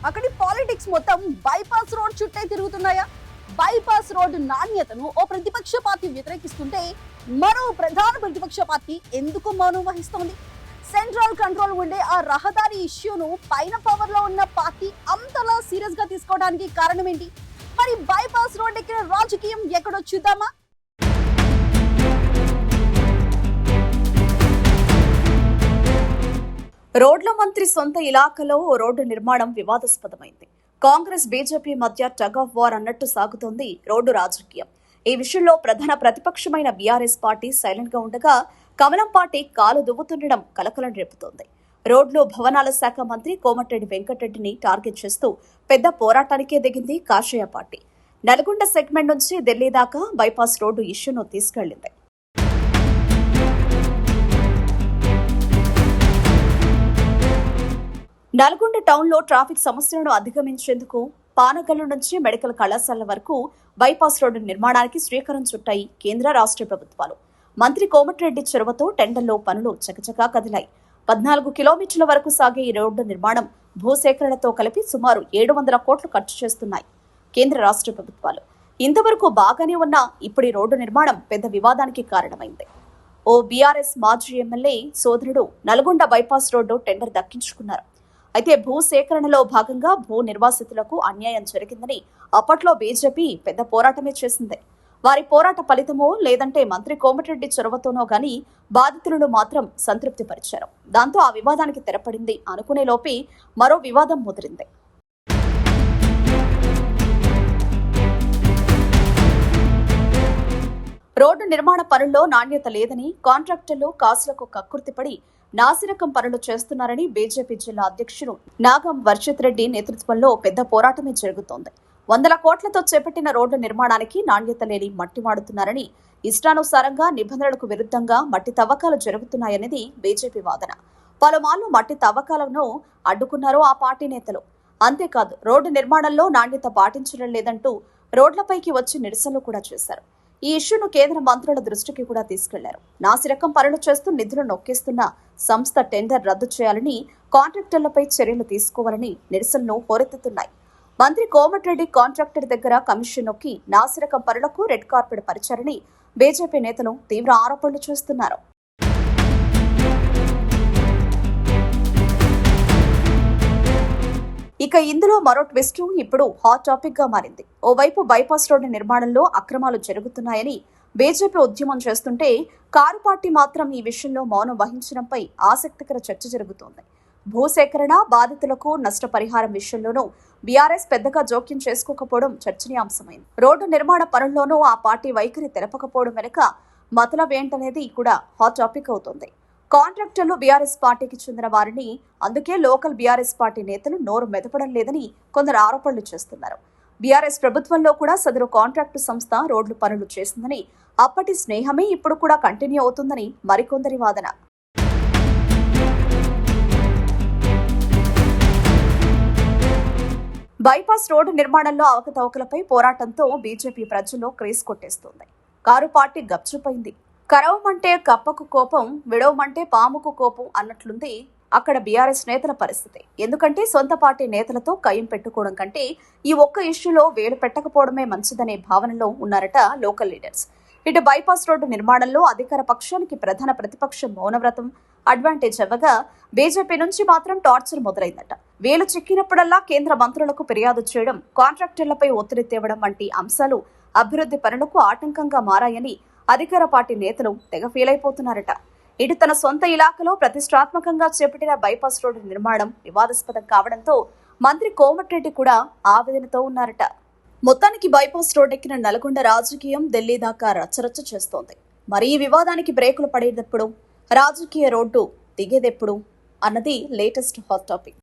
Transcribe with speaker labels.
Speaker 1: అక్కడి పాలిటిక్స్ మొత్తం bypass road చుట్టే తిరుగుతున్నాయా? బైపాస్ రోడ్ నాణ్యతను ఓ ప్రతిపక్ష పార్టీ వ్యతిరేకిస్తుంటే మరో ప్రధాన ప్రతిపక్ష పార్టీ ఎందుకు మౌనం వహిస్తోంది? సెంట్రల్ కంట్రోల్ ఉండే ఆ రహదారి ఇష్యూను పైన పవర్ లో ఉన్న పార్టీ అంతలా సీరియస్ గా తీసుకోవడానికి కారణం ఏంటి? మరి బైపాస్ రోడ్ ఎక్కిన రాజకీయం ఎక్కడో చూద్దామా? రోడ్ల మంత్రి సొంత ఇలాకాలో ఓ రోడ్డు నిర్మాణం వివాదాస్పదమైంది. కాంగ్రెస్ బీజేపీ మధ్య టగ్ ఆఫ్ వార్ అన్నట్టు సాగుతోంది రోడ్డు రాజకీయం. ఈ విషయంలో ప్రధాన ప్రతిపక్షమైన బీఆర్ఎస్ పార్టీ సైలెంట్ గా ఉండగా కమలం పార్టీ కాలు దువ్వుతుండడం కలకలం రేపుతోంది. రోడ్లు భవనాల శాఖ మంత్రి కోమటిరెడ్డి వెంకటరెడ్డిని టార్గెట్ చేస్తూ పెద్ద పోరాటానికే దిగింది కాషాయ పార్టీ. నల్గొండ సెగ్మెంట్ నుంచి ఢిల్లీ దాకా బైపాస్ రోడ్డు ఇష్యూను తీసుకెళ్లింది. నల్గొండ టౌన్లో ట్రాఫిక్ సమస్యలను అధిగమించేందుకు పానగల్లు నుంచి మెడికల్ కళాశాల వరకు బైపాస్ రోడ్డు నిర్మాణానికి శ్రీకారం చుట్టాయి కేంద్ర రాష్ట్ర ప్రభుత్వాలు. మంత్రి కోమటిరెడ్డి చొరవతో టెండర్లో పనులు చకచకా కదిలాయి. 14 కిలోమీటర్ల వరకు సాగే ఈ రోడ్డు నిర్మాణం భూసేకరణతో కలిపి సుమారు 700 కోట్లు ఖర్చు చేస్తున్నాయి కేంద్ర రాష్ట్ర ప్రభుత్వాలు. ఇంతవరకు బాగానే ఉన్న ఇప్పుడు ఈ రోడ్డు నిర్మాణం పెద్ద వివాదానికి కారణమైంది. ఓ బీఆర్ఎస్ మాజీ ఎమ్మెల్యే సోదరుడు నల్గొండ బైపాస్ రోడ్డు టెండర్ దక్కించుకున్నారు. అయితే భూసేకరణలో భాగంగా భూ నిర్వాసితులకు అన్యాయం జరిగిందని అప్పట్లో బీజేపీ పెద్ద పోరాటమే చేసింది. వారి పోరాట ఫలితమో లేదంటే మంత్రి కోమటిరెడ్డి చొరవతోనో గాని బాధితులను మాత్రం సంతృప్తిపరిచారు. దాంతో ఆ వివాదానికి తెరపడింది అనుకునే లోపే మరో వివాదం ముదిరింది. రోడ్డు నిర్మాణ పనుల్లో నాణ్యత లేదని కాంట్రాక్టర్లు కాసులకు కక్కుర్తిపడి నాసిరకం పనులు చేస్తున్నారని బీజేపీ జిల్లా అధ్యక్షుడు నాగం వర్షిత్ రెడ్డి నేతృత్వంలో పెద్ద పోరాటమే జరుగుతోంది. 100 కోట్లతో చేపట్టిన రోడ్డు నిర్మాణానికి నాణ్యత లేని మట్టి వాడుతున్నారని, ఇష్టానుసారంగా నిబంధనలకు విరుద్ధంగా మట్టి తవ్వకాలు జరుగుతున్నాయనేది బీజేపీ వాదన. పలుమార్లు మట్టి తవ్వకాలను అడ్డుకున్నారు ఆ పార్టీ నేతలు. అంతేకాదు రోడ్డు నిర్మాణంలో నాణ్యత పాటించడం లేదంటూ రోడ్లపైకి వచ్చి నిరసనలు కూడా చేశారు. ఈ ఇష్యూను కేంద్ర మంత్రుల దృష్టికి కూడా తీసుకెళ్లారు. నాసిరకం పనులు చేస్తూ నిధులు నొక్కేస్తున్న సంస్థ టెండర్ రద్దు చేయాలని, కాంట్రాక్టర్లపై చర్యలు తీసుకోవాలని నిరసనలు హోరెత్తుతున్నాయి. మంత్రి కోమటిరెడ్డి కాంట్రాక్టర్ దగ్గర కమిషన్ నొక్కి నాసిరకం పనులకు రెడ్ కార్పెట్ పరిచారని బీజేపీ నేతలు తీవ్ర ఆరోపణలు చేస్తున్నారు. ఇక ఇందులో మరో ట్విస్ట్ ఇప్పుడు హాట్ టాపిక్ గా మారింది. ఓవైపు బైపాస్ రోడ్డు నిర్మాణంలో అక్రమాలు జరుగుతున్నాయని బీజేపీ ఉద్యమం చేస్తుంటే కారు పార్టీ మాత్రం ఈ విషయంలో మౌనం వహించడంపై ఆసక్తికర చర్చ జరుగుతోంది. భూసేకరణ, బాధితులకు నష్టపరిహారం విషయంలోనూ బీఆర్ఎస్ పెద్దగా జోక్యం చేసుకోకపోవడం చర్చనీయాంశమైంది. రోడ్డు నిర్మాణ పనుల్లోనూ ఆ పార్టీ వైఖరి తెలపకపోవడం వెనుక మతలబేంటనేది కూడా హాట్ టాపిక్ అవుతోంది. కాంట్రాక్టర్లు బీఆర్ఎస్ పార్టీకి చెందిన వారిని, అందుకే లోకల్ బీఆర్ఎస్ పార్టీ నేతలు నోరు మెదపడం లేదని కొందరు ఆరోపణలు చేస్తున్నారు. బీఆర్ఎస్ ప్రభుత్వంలో కూడా సదరు కాంట్రాక్టు సంస్థ రోడ్లు పనులు చేసిందని, అప్పటి స్నేహమే ఇప్పుడు కూడా కంటిన్యూ అవుతుందని మరికొందరి వాదన. బైపాస్ రోడ్డు నిర్మాణంలో అవకతవకలపై పోరాటంతో బీజేపీ ప్రజల్లో క్రేజ్ కొట్టేస్తోంది. కారు పార్టీ గప్చుపైంది. కరవమంటే కప్పకు కోపం, విడవమంటే పాముకు కోపం అన్నట్లుంది అక్కడ బీఆర్ఎస్ నేతల పరిస్థితి. ఎందుకంటే సొంత పార్టీ నేతలతో కయ్యం పెట్టుకోవడం కంటే ఈ ఒక్క ఇష్యూలో వేలు పెట్టకపోవడమే మంచిదనే భావనలో ఉన్నారట లోకల్ లీడర్స్. ఇటు బైపాస్ రోడ్డు నిర్మాణంలో అధికార పక్షానికి ప్రధాన ప్రతిపక్షం మౌనవ్రతం అడ్వాంటేజ్ అవ్వగా బీజేపీ నుంచి మాత్రం టార్చర్ మొదలైందట. వేలు చిక్కినప్పుడల్లా కేంద్ర మంత్రులకు ఫిర్యాదు చేయడం, కాంట్రాక్టర్లపై ఒత్తిడి తేవడం వంటి అంశాలు అభివృద్ధి పనులకు ఆటంకంగా మారాయని అధికార పార్టీ నేతలు తెగ ఫీల్ అయిపోతున్నారట. ఇటు తన సొంత ఇలాకాలో ప్రతిష్టాత్మకంగా చేపట్టిన బైపాస్ రోడ్డు నిర్మాణం వివాదాస్పదం కావడంతో మంత్రి కోమటిరెడ్డి కూడా ఆవేదనతో ఉన్నారట. మొత్తానికి బైపాస్ రోడ్ ఎక్కిన నల్గొండ రాజకీయం ఢిల్లీ దాకా రచ్చరచ్చ చేస్తోంది. మరి ఈ వివాదానికి బ్రేకులు పడేదెప్పుడు, రాజకీయ రోడ్డు దిగేదెప్పుడు అన్నది లేటెస్ట్ హాట్ టాపిక్.